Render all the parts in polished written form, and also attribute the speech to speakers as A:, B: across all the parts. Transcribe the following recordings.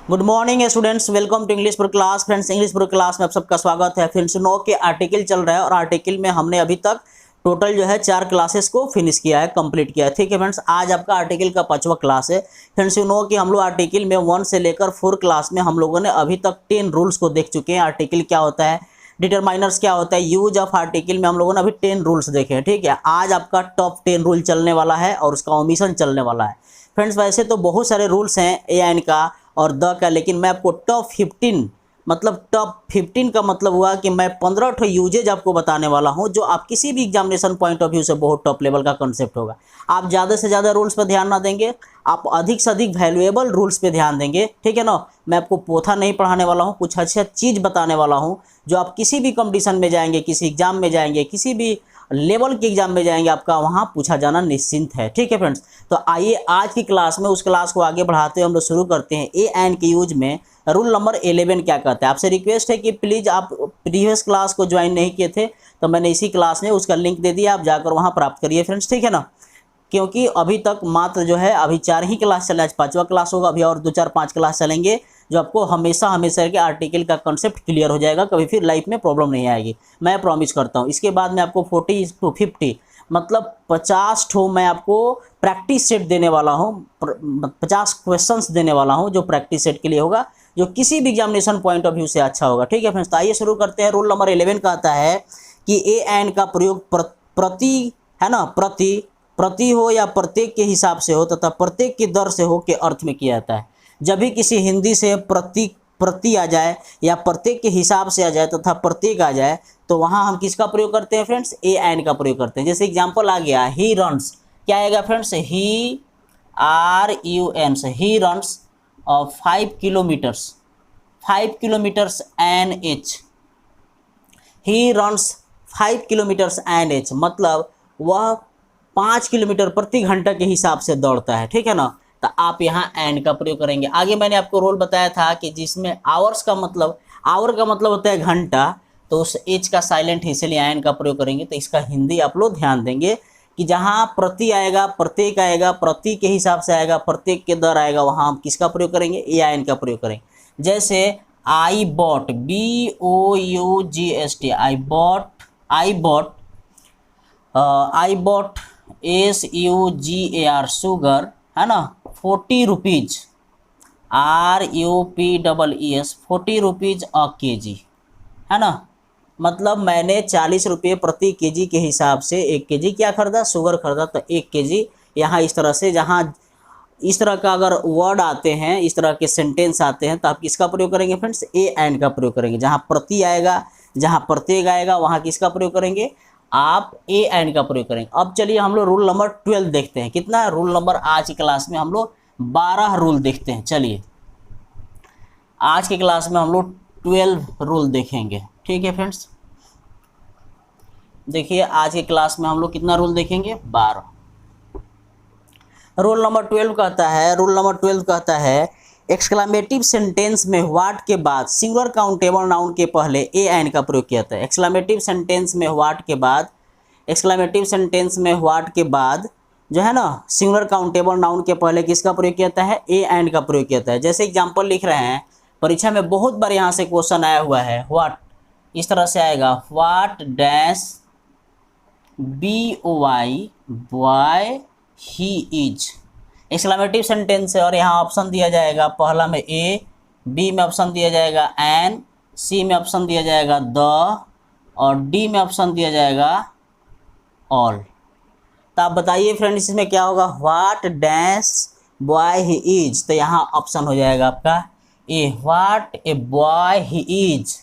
A: Good morning students, welcome to English pro class. Friends, English pro class में आप सबका स्वागत है। फ्रेंड्स, 9 के आर्टिकल चल रहा है और आर्टिकल में हमने अभी तक टोटल जो है 4 क्लासेस को फिनिश किया है, कंप्लीट किया है। ठीक है फ्रेंड्स, आज आपका आर्टिकल का 5वां क्लास है। फ्रेंड्स, 9 के हम लोग आर्टिकल में 1 से लेकर 4 क्लास में हम लोगों ने अभी तक 10 रूल्स को देख चुके हैं। आर्टिकल क्या होता है, डिटरमाइनर्स क्या होता है, यूज ऑफ आर्टिकल में हम लोगों ने अभी 10 रूल्स देखे हैं। ठीक है, आज आपका टॉप 10 रूल चलने वाला है और उसका ओमिशन चलने वाला है। फ्रेंड्स, वैसे तो बहुत सारे रूल्स हैं ए एन का और द का, लेकिन मैं आपको टॉप 15 मतलब टॉप 15 का मतलब हुआ कि मैं 15 ठो यूजेज आपको बताने वाला हूं जो आप किसी भी एग्जामिनेशन पॉइंट ऑफ व्यू से बहुत टॉप लेवल का कॉन्सेप्ट होगा। आप ज़्यादा से ज़्यादा रूल्स पर ध्यान ना देंगे, आप अधिक से अधिक वैल्यूएबल रूल्स पे ध्यान देंगे। ठीक है ना, मैं आपको पोथा नहीं पढ़ाने वाला हूँ, कुछ अच्छा चीज़ बताने वाला हूँ जो आप किसी भी कंपटीशन में जाएंगे, किसी एग्जाम में जाएंगे, किसी भी लेवल के एग्जाम में जाएंगे, आपका वहाँ पूछा जाना निश्चिंत है। ठीक है फ्रेंड्स, तो आइए आज की क्लास में उस क्लास को आगे बढ़ाते हुए हम लोग शुरू करते हैं। ए एंड के यूज में रूल नंबर 11 क्या कहता है। आपसे रिक्वेस्ट है कि प्लीज़, आप प्रीवियस क्लास को ज्वाइन नहीं किए थे तो मैंने इसी क्लास में उसका लिंक दे दिया, आप जाकर वहाँ प्राप्त करिए फ्रेंड्स। ठीक है ना, क्योंकि अभी तक मात्र जो है अभी 4 ही क्लास चले, आज 5वां क्लास होगा, अभी और 2 4 5 क्लास चलेंगे जो आपको हमेशा हमेशा के आर्टिकल का कंसेप्ट क्लियर हो जाएगा, कभी फिर लाइफ में प्रॉब्लम नहीं आएगी, मैं प्रॉमिस करता हूँ। इसके बाद मैं आपको 40 to 50 मतलब 50 ठो मैं आपको प्रैक्टिस सेट देने वाला हूँ, 50 क्वेश्चंस देने वाला हूँ जो प्रैक्टिस सेट के लिए होगा, जो किसी भी एग्जामिनेशन पॉइंट ऑफ व्यू से अच्छा होगा। ठीक है फ्रेंड्स, तो आइए शुरू करते हैं। रूल नंबर 11 का आता है कि ए एंड का प्रयोग प्रति है ना, प्रति हो या प्रत्येक के हिसाब से हो तथा प्रत्येक की दर से हो के अर्थ में किया जाता है। जब भी किसी हिंदी से प्रति आ जाए या प्रत्येक के हिसाब से आ जाए तथा प्रत्येक आ जाए तो वहाँ हम किसका प्रयोग करते हैं फ्रेंड्स, ए एंड का प्रयोग करते हैं। जैसे एग्जांपल आ गया, ही रन्स, क्या आएगा friends, he RUNS, he runs 5 kilometres, 5 kilometres NH, he runs 5 kilometres NH, मतलब वह 5 किलोमीटर प्रति घंटा के हिसाब से दौड़ता है। ठीक है ना, तो आप यहाँ एंड का प्रयोग करेंगे। आगे मैंने आपको रोल बताया था कि जिसमें आवर्स का मतलब, आवर का मतलब होता है घंटा, तो उस एच का साइलेंट है, इसलिए एंड का प्रयोग करेंगे। तो इसका हिंदी आप लोग ध्यान देंगे कि जहाँ प्रति आएगा, प्रत्येक आएगा, प्रति के हिसाब से आएगा, प्रत्येक के दर आएगा, वहाँ हम किसका प्रयोग करेंगे, ए एंड का प्रयोग करेंगे। जैसे I bought, BOUGST, I bought SUGAR, sugar है ना, 40 rupees, RUPEES, 40 rupees a KG, है ना, मतलब मैंने 40 रुपये प्रति केजी के हिसाब से 1 केजी क्या खरीदा, शुगर खरीदा, तो 1 केजी। यहाँ इस तरह से, जहाँ इस तरह का अगर वर्ड आते हैं, इस तरह के सेंटेंस आते हैं, तो आप किसका प्रयोग करेंगे फ्रेंड्स, ए एंड का प्रयोग करेंगे। जहाँ प्रति आएगा, जहाँ प्रत्येक आएगा, वहाँ किसका प्रयोग करेंगे, आप ए एंड का प्रयोग करेंगे। अब चलिए हम लोग रूल नंबर 12 देखते हैं। कितना रूल नंबर, आज की क्लास में हम लोग 12 रूल देखते हैं। चलिए आज की क्लास में हम लोग 12 रूल देखेंगे। ठीक है फ्रेंड्स, देखिए आज की क्लास में हम लोग कितना रूल देखेंगे, 12। रूल नंबर 12 कहता है एक्सक्लामेटिव सेंटेंस में व्हाट के बाद सिंगुलर काउंटेबल नाउन के पहले ए एंड का प्रयोग किया जाता है। एक्सक्लामेटिव सेंटेंस में व्हाट के बाद, एक्सक्लामेटिव सेंटेंस में व्हाट के बाद जो है ना, सिंगुलर काउंटेबल नाउन के पहले किसका प्रयोग किया जाता है, ए एंड का प्रयोग किया जाता है। जैसे एग्जांपल लिख रहे हैं, परीक्षा में बहुत बार यहाँ से क्वेश्चन आया हुआ है, व्हाट इस तरह से आएगा, what dash BOY boy he is, exclamative sentence है और यहाँ ऑप्शन दिया जाएगा, पहला में ए, बी में ऑप्शन दिया जाएगा एन, सी में ऑप्शन दिया जाएगा द, और डी में ऑप्शन दिया जाएगा ऑल। तो आप बताइए फ्रेंड्स इसमें क्या होगा, what dash boy he is, तो यहाँ ऑप्शन हो जाएगा आपका A, what a boy he is.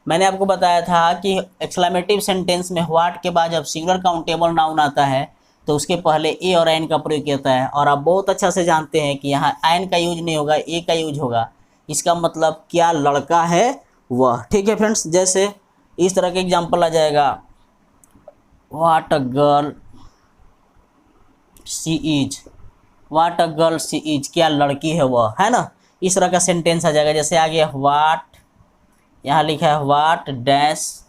A: मैंने आपको बताया था कि एक्सक्लामेटिव सेंटेंस में व्हाट के बाद जब सिंगुलर काउंटेबल नाउन आता है तो उसके पहले ए और एन का प्रयोग किया जाता है। और आप बहुत अच्छा से जानते हैं कि यहाँ एन का यूज नहीं होगा, ए का यूज होगा। इसका मतलब क्या लड़का है वह। ठीक है फ्रेंड्स, जैसे इस तरह के एग्जांपल आ जाएगा, what a girl she is, what a girl she is, क्या लड़की है वह, है ना, इस तरह का सेंटेंस आ जाएगा। जैसे आ गया व्हाट, यहाँ लिखा है what dash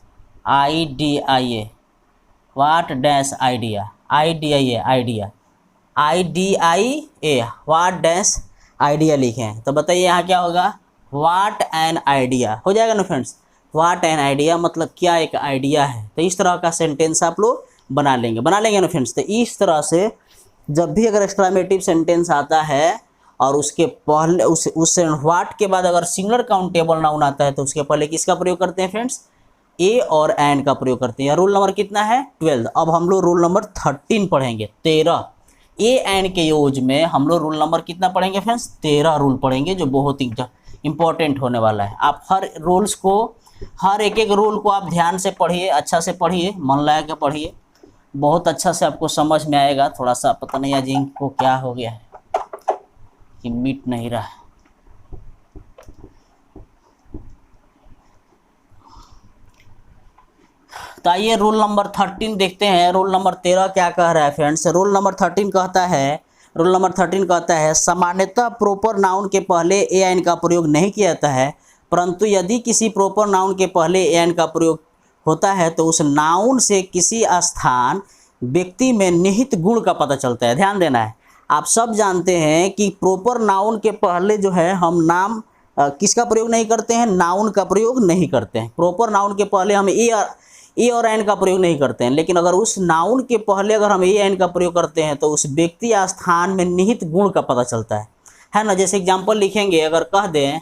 A: IDIA, what dash idea, idea, IDIA, what dash idea लिखे हैं। तो बताइए यहाँ क्या होगा, व्हाट एन आइडिया हो जाएगा ना फ्रेंड्स। व्हाट एन आइडिया मतलब क्या एक आइडिया है। तो इस तरह का सेंटेंस आप लोग बना लेंगे ना फ्रेंड्स। तो इस तरह से जब भी अगर एक्सक्लेमेटिव सेंटेंस आता है और उसके पहले उस व्हाट के बाद अगर सिंगुलर काउंटेबल नाउन आता है तो उसके पहले किसका प्रयोग करते हैं फ्रेंड्स, ए और एन का प्रयोग करते हैं। रूल नंबर कितना है 12। अब हम लोग रूल नंबर 13 पढ़ेंगे 13। ए एन के यूज में हम लोग रूल नंबर कितना पढ़ेंगे फ्रेंड्स, 13 रूल पढ़ेंगे जो बहुत ही इंपॉर्टेंट होने वाला है। आप हर रूल्स को, हर एक एक रूल को आप ध्यान से पढ़िए, अच्छा से पढ़िए, मन लगा के पढ़िए, बहुत अच्छा से आपको समझ में आएगा। थोड़ा सा पता नहीं आज इनको क्या हो गया है कि मिट नहीं रहा है। तो आइए रूल नंबर 13 देखते हैं। रूल नंबर 13 क्या कह रहा है फ्रेंड्स। रूल नंबर 13 कहता है सामान्यतः प्रॉपर नाउन के पहले ए एन का प्रयोग नहीं किया जाता है, परंतु यदि किसी प्रॉपर नाउन के पहले ए एन का प्रयोग होता है तो उस नाउन से किसी स्थान व्यक्ति में निहित गुण का पता चलता है। ध्यान देना है, आप सब जानते हैं कि प्रॉपर नाउन के पहले जो है हम नाम किसका प्रयोग नहीं करते हैं, नाउन का प्रयोग नहीं करते हैं। प्रॉपर नाउन के पहले हम ए और एन का प्रयोग नहीं करते हैं, लेकिन अगर उस नाउन के पहले अगर हम ए एन का प्रयोग करते हैं तो उस व्यक्ति या स्थान में निहित गुण का पता चलता है ना। जैसे एग्जाम्पल लिखेंगे, अगर कह दें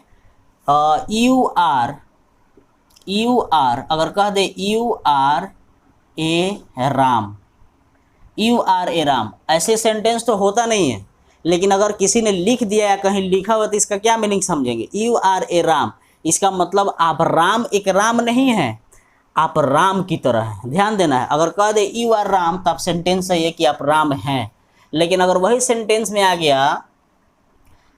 A: यू आर, अगर कह दें you are a Ram, you are a Ram, ऐसे सेंटेंस तो होता नहीं है, लेकिन अगर किसी ने लिख दिया या कहीं लिखा हुआ तो इसका क्या मीनिंग समझेंगे, यू आर ए राम, इसका मतलब आप राम एक राम नहीं है, आप राम की तरह हैं। ध्यान देना है, अगर कह दे यू आर राम तो आप सेंटेंस सही है कि आप राम हैं, लेकिन अगर वही सेंटेंस में आ गया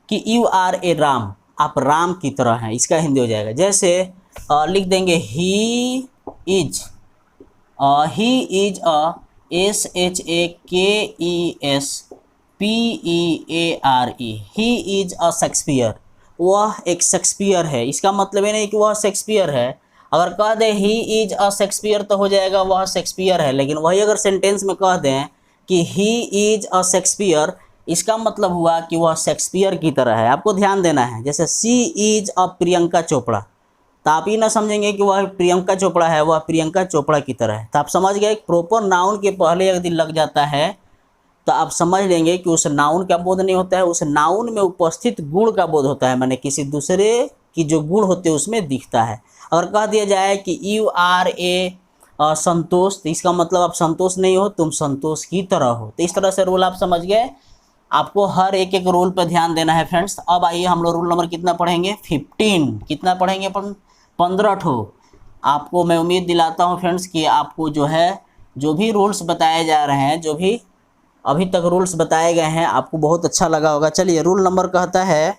A: कि यू आर ए राम, आप राम की तरह हैं, इसका हिंदी हो जाएगा। जैसे लिख देंगे he is a SHAKESPEARE, he is a Shakespeare, वह एक शेक्सपियर है। इसका मतलब ये नहीं कि वह शेक्सपियर है। अगर कह दें ही इज अ शेक्सपियर तो हो जाएगा वह शेक्सपियर है, लेकिन वही अगर सेंटेंस में कह दें कि ही इज अ शेक्सपियर, इसका मतलब हुआ कि वह शेक्सपियर की तरह है। आपको ध्यान देना है, जैसे सी इज अ प्रियंका चोपड़ा, तो आप ये ना समझेंगे कि वह प्रियंका चोपड़ा है, वह प्रियंका चोपड़ा की तरह है। तो आप समझ गए, प्रॉपर नाउन के पहले यदि लग जाता है तो आप समझ लेंगे कि उस नाउन का बोध नहीं होता है, उस नाउन में उपस्थित गुण का बोध होता है, माने किसी दूसरे की जो गुण होते हैं उसमें दिखता है। अगर कह दिया जाए कि यू आर ए संतोष, तो इसका मतलब आप संतोष नहीं हो, तुम संतोष की तरह हो। तो इस तरह से रूल आप समझ गए। आपको हर एक एक रूल पर ध्यान देना है फ्रेंड्स। अब आइए हम लोग रूल नंबर कितना पढ़ेंगे 15, कितना पढ़ेंगे 15 ठो। आपको मैं उम्मीद दिलाता हूँ फ्रेंड्स कि आपको जो है जो भी रूल्स बताए जा रहे हैं, जो भी अभी तक रूल्स बताए गए हैं, आपको बहुत अच्छा लगा होगा। चलिए रूल नंबर कहता है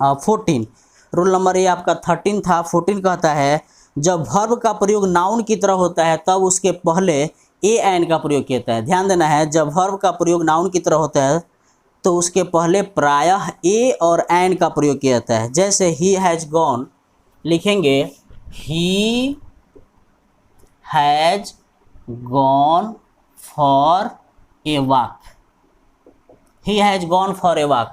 A: 14, रूल नंबर ये आपका 13 था, 14 कहता है जब वर्ब का प्रयोग नाउन की तरह होता है तब उसके पहले ए एन का प्रयोग किया जाता है। ध्यान देना है, जब वर्ब का प्रयोग नाउन की तरह होता है तो उसके पहले प्रायः ए और एन का प्रयोग किया जाता है। जैसे ही हैज़ गॉन, लिखेंगे he has gone for a walk, he has gone for a walk,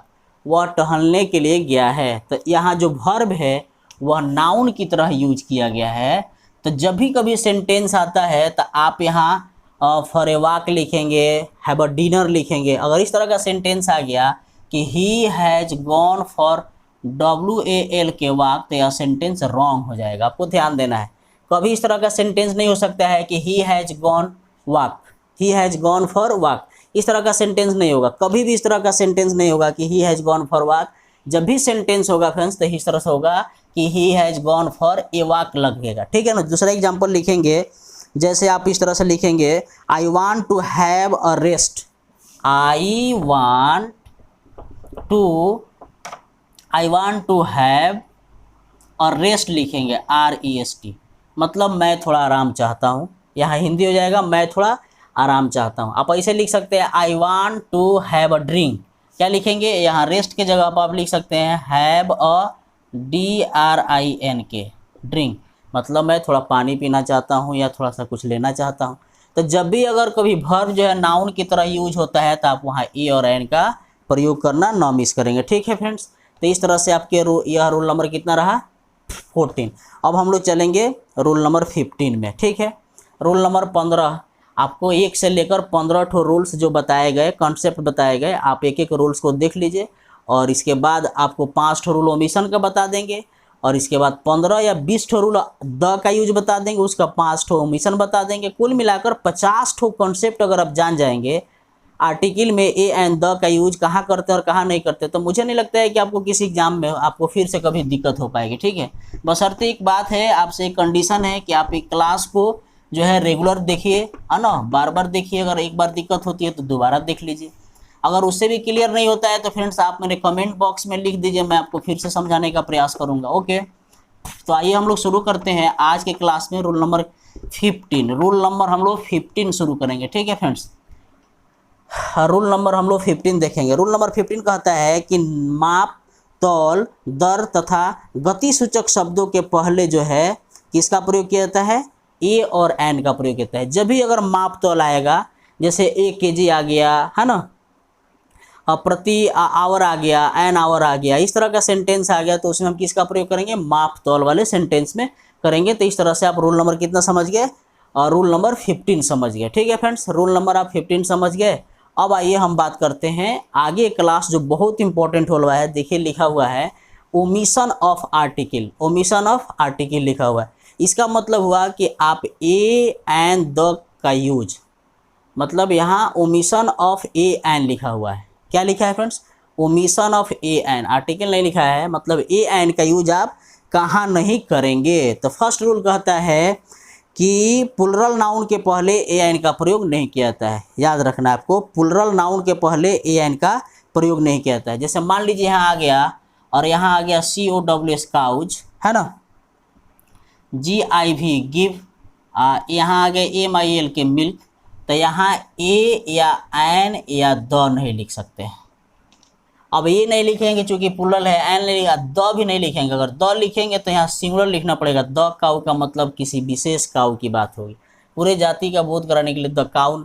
A: वह टहलने के लिए गया है। तो यहाँ जो वर्ब है वह नाउन की तरह यूज किया गया है। तो जब भी कभी सेंटेंस आता है तो आप यहाँ फॉर ए वॉक लिखेंगे, हैव अ डिनर लिखेंगे। अगर इस तरह का सेंटेंस आ गया कि he has gone for WAL के वॉक, तो यह सेंटेंस रॉन्ग हो जाएगा। आपको ध्यान देना है, कभी इस तरह का सेंटेंस नहीं हो सकता है कि he has gone walk, he has gone for walk, इस तरह का सेंटेंस नहीं होगा। कभी भी इस तरह का सेंटेंस नहीं होगा कि he has gone for walk. जब भी सेंटेंस होगा फ्रेंड्स तो इस तरह से होगा कि he has gone for a walk लगेगा, ठीक है ना। दूसरा एग्जांपल लिखेंगे, जैसे आप इस तरह से लिखेंगे I want to have a rest, I want to have a rest लिखेंगे REST, मतलब मैं थोड़ा आराम चाहता हूँ। यहाँ हिंदी हो जाएगा मैं थोड़ा आराम चाहता हूँ। आप ऐसे लिख सकते हैं I want to have a drink, क्या लिखेंगे यहाँ रेस्ट के जगह पर आप लिख सकते हैं हैव अ DRINK, ड्रिंक, मतलब मैं थोड़ा पानी पीना चाहता हूँ या थोड़ा सा कुछ लेना चाहता हूँ। तो जब भी अगर कभी वर्ब जो है नाउन की तरह यूज होता है तो आप वहाँ ए और एन का प्रयोग करना ना मिस करेंगे, ठीक है फ्रेंड्स। तो इस तरह से आपके यह रूल नंबर कितना रहा 14। अब हम लोग चलेंगे रूल नंबर 15 में। ठीक है, रूल नंबर 15 आपको 1 से लेकर 15 ठो रूल्स जो बताए गए, कॉन्सेप्ट बताए गए, आप एक एक रूल्स को देख लीजिए और इसके बाद आपको 5 ठो रूल ओमिशन का बता देंगे और इसके बाद 15 या 20 ठो रूल द का यूज बता देंगे, उसका 5 ठो ओमिशन बता देंगे। कुल मिलाकर 50 ठो कॉन्सेप्ट अगर आप जान जाएंगे आर्टिकल में ए एंड द का यूज कहाँ करते हैं और कहाँ नहीं करते, तो मुझे नहीं लगता है कि आपको किसी एग्जाम में आपको फिर से कभी दिक्कत हो पाएगी। ठीक है, बशर्ते एक बात है, आपसे एक कंडीशन है कि आप एक क्लास को जो है रेगुलर देखिए, है ना, बार बार देखिए। अगर एक बार दिक्कत होती है तो दोबारा देख लीजिए। अगर उससे भी क्लियर नहीं होता है तो फ्रेंड्स आप मेरे कमेंट बॉक्स में लिख दीजिए, मैं आपको फिर से समझाने का प्रयास करूंगा। ओके, तो आइए हम लोग शुरू करते हैं आज के क्लास में रूल नंबर 15। रूल नंबर हम लोग 15 शुरू करेंगे। ठीक है फ्रेंड्स, रूल नंबर हम लोग 15 देखेंगे। रूल नंबर 15 कहता है कि माप, तौल, दर तथा गति सूचक शब्दों के पहले जो है किसका प्रयोग किया जाता है, ए और एन का प्रयोग किया जाता है। जब भी अगर माप तौल आएगा, जैसे 1 kg आ गया, है ना, प्रति आवर आ गया, एन आवर आ गया, इस तरह का सेंटेंस आ गया, तो उसमें हम किसका प्रयोग करेंगे, माप तौल वाले सेंटेंस में करेंगे। तो इस तरह से आप रूल नंबर कितना समझ गए, और रूल नंबर 15 समझ गए। ठीक है फ्रेंड्स, रूल नंबर आप 15 समझ गए। अब आइए हम बात करते हैं आगे क्लास जो बहुत इंपॉर्टेंट हो रहा है। देखिए लिखा हुआ है omission of article, omission of article लिखा हुआ है। इसका मतलब हुआ कि आप ए एंड द का यूज, मतलब यहाँ ओमिशन ऑफ ए एन लिखा हुआ है। क्या लिखा है friends, omission of a an, article नहीं लिखा है, मतलब ए एन का यूज आप कहाँ नहीं करेंगे। तो फर्स्ट रूल कहता है कि प्लुरल नाउन के पहले ए एन का प्रयोग नहीं किया जाता है। याद रखना है आपको, प्लुरल नाउन के पहले ए एन का प्रयोग नहीं किया जाता है। जैसे मान लीजिए यहाँ आ गया और यहाँ आ गया COWS काउज, है ना, GIV गिव, यहाँ आ गया MIL के मिल्क, तो यहाँ ए या एन या द नहीं लिख सकते हैं। अब ये नहीं लिखेंगे चूंकि प्लुरल है, एन नहीं लिखा, द भी नहीं लिखेंगे। अगर द लिखेंगे तो यहाँ सिंगुलर लिखना पड़ेगा। द काऊ का मतलब किसी विशेष काऊ की बात होगी। पूरे जाति का बोध कराने के लिए द काऊ,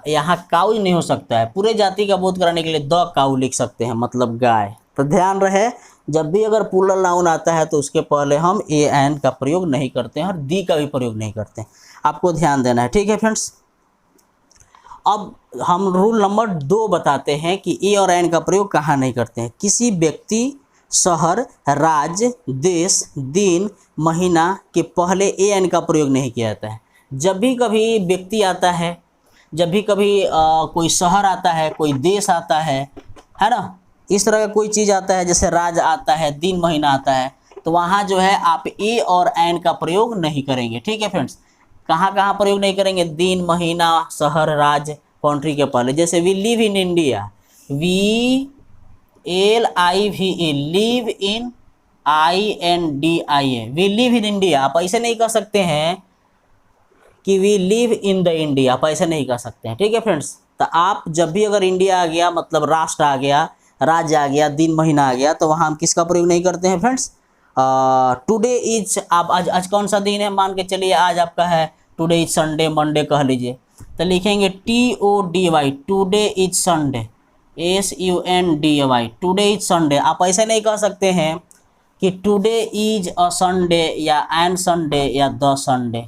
A: यहाँ काऊ नहीं हो सकता है, पूरे जाति का बोध कराने के लिए द काऊ लिख सकते हैं, मतलब गाय। तो ध्यान रहे, जब भी अगर प्लुरल नाउन आता है तो उसके पहले हम ए एन का प्रयोग नहीं करते हैं और दी का भी प्रयोग नहीं करते हैं, आपको ध्यान देना है। ठीक है फ्रेंड्स, अब हम रूल नंबर 2 बताते हैं कि ए और एन का प्रयोग कहाँ नहीं करते हैं। किसी व्यक्ति, शहर, राज्य, देश, दिन, महीना के पहले ए एन का प्रयोग नहीं किया जाता है। जब भी कभी व्यक्ति आता है, जब भी कभी कोई शहर आता है, कोई देश आता है ना, इस तरह का कोई चीज़ आता है, जैसे राज्य आता है, दिन, महीना आता है, तो वहाँ जो है आप ए और एन का प्रयोग नहीं करेंगे। ठीक है फ्रेंड्स, कहाँ कहाँ प्रयोग नहीं करेंगे, दिन, महीना, शहर, राज्य, कंट्री के पहले। जैसे we live in India, VLIVE, live in INDIA, we live in India. आप ऐसे नहीं कह सकते हैं कि we live in the India, आप ऐसे नहीं कह सकते हैं। ठीक है फ्रेंड्स, तो आप जब भी अगर इंडिया आ गया, मतलब राष्ट्र आ गया, राज्य आ गया, दिन, महीना आ गया, तो वहाँ हम किसका प्रयोग नहीं करते हैं फ्रेंड्स। टुडे इज, आप आज कौन सा दिन है, मान के चलिए आज आपका है टुडे इज संडे, मंडे कह लीजिए, तो लिखेंगे TODY, today is Sunday, SUNDY, today is Sunday. आप ऐसे नहीं कह सकते हैं कि टुडे इज अ संडे या एन संडे या द संडे।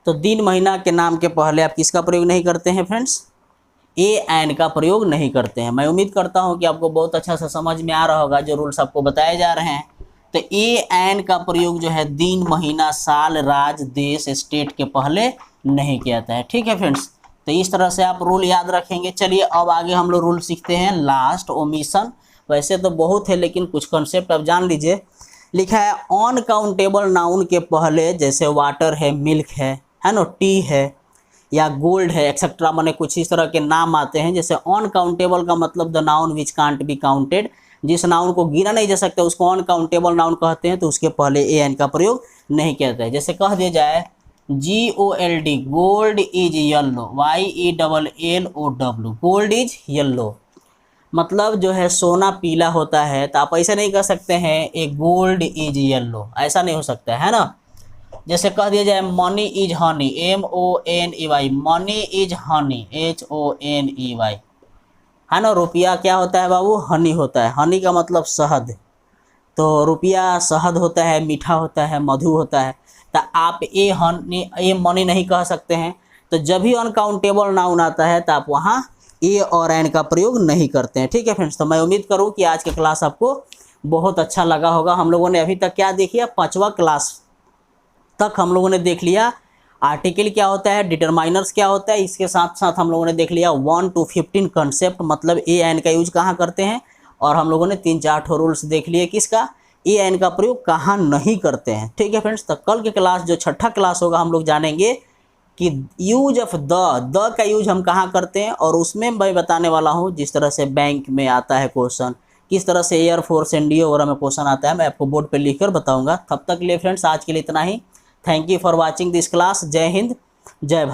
A: तो दिन, महीना के नाम के पहले आप किसका प्रयोग नहीं करते हैं फ्रेंड्स, ए एन का प्रयोग नहीं करते हैं। मैं उम्मीद करता हूं कि आपको बहुत अच्छा सा समझ में आ रहा होगा जो रूल्स आपको बताए जा रहे हैं। तो ए एन का प्रयोग जो है दिन, महीना, साल, राज्य, देश, स्टेट के पहले नहीं किया जाता है। ठीक है फ्रेंड्स, तो इस तरह से आप रूल याद रखेंगे। चलिए अब आगे हम लोग रूल सीखते हैं। Last, omission. वैसे तो बहुत है लेकिन कुछ कॉन्सेप्ट आप जान लीजिए। लिखा है अनकाउंटेबल नाउन के पहले, जैसे वाटर है, मिल्क है ना, टी है या गोल्ड है, एक्सेट्रा, माने कुछ इस तरह के नाम आते हैं। जैसे अनकाउंटेबल का मतलब the noun which can't be counted, जिस नाउन को गिना नहीं जा सकता उसको अनकाउंटेबल नाउन कहते हैं, तो उसके पहले ए एन का प्रयोग नहीं किया जाता है। जैसे कह दिया जाए GOLD, gold is yellow, YELLOW, gold is yellow, मतलब जो है सोना पीला होता है। तो आप ऐसे नहीं कह सकते हैं ए गोल्ड इज येलो, ऐसा नहीं हो सकता है ना। जैसे कह दिया जाए money is Honey, MONEY, money is Honey, HONEY, है ना। रुपया क्या होता है बाबू, हनी होता है, हनी का मतलब शहद, तो रुपया शहद होता है, मीठा होता है, मधु होता है। तो आप ए हनी ए मनी नहीं कह सकते हैं। तो जब भी अनकाउंटेबल नाउन आता है तो आप वहाँ ए और एन का प्रयोग नहीं करते हैं। ठीक है फ्रेंड्स, तो मैं उम्मीद करूँ कि आज की क्लास आपको बहुत अच्छा लगा होगा। हम लोगों ने अभी तक क्या देखिए, 5वां क्लास तक हम लोगों ने देख लिया आर्टिकल क्या होता है, डिटरमाइनर्स क्या होता है, इसके साथ साथ हम लोगों ने देख लिया 1 to 15 कंसेप्ट, मतलब ए एन का यूज कहाँ करते हैं, और हम लोगों ने 3-4 ठो रूल्स देख लिए किसका, ए एन का प्रयोग कहाँ नहीं करते हैं। ठीक है फ्रेंड्स, तो कल की क्लास जो 6ठा क्लास होगा हम लोग जानेंगे कि यूज ऑफ द का यूज हम कहाँ करते हैं, और उसमें मैं बताने वाला हूँ जिस तरह से बैंक में आता है क्वेश्चन, किस तरह से एयरफोर्स एनडीओ वगैरह में क्वेश्चन आता है, मैं आपको बोर्ड पे लिखकर बताऊंगा। तब तक के लिए फ्रेंड्स आज के लिए इतना ही। Thank you for watching this class. जय हिंद, जय भारत।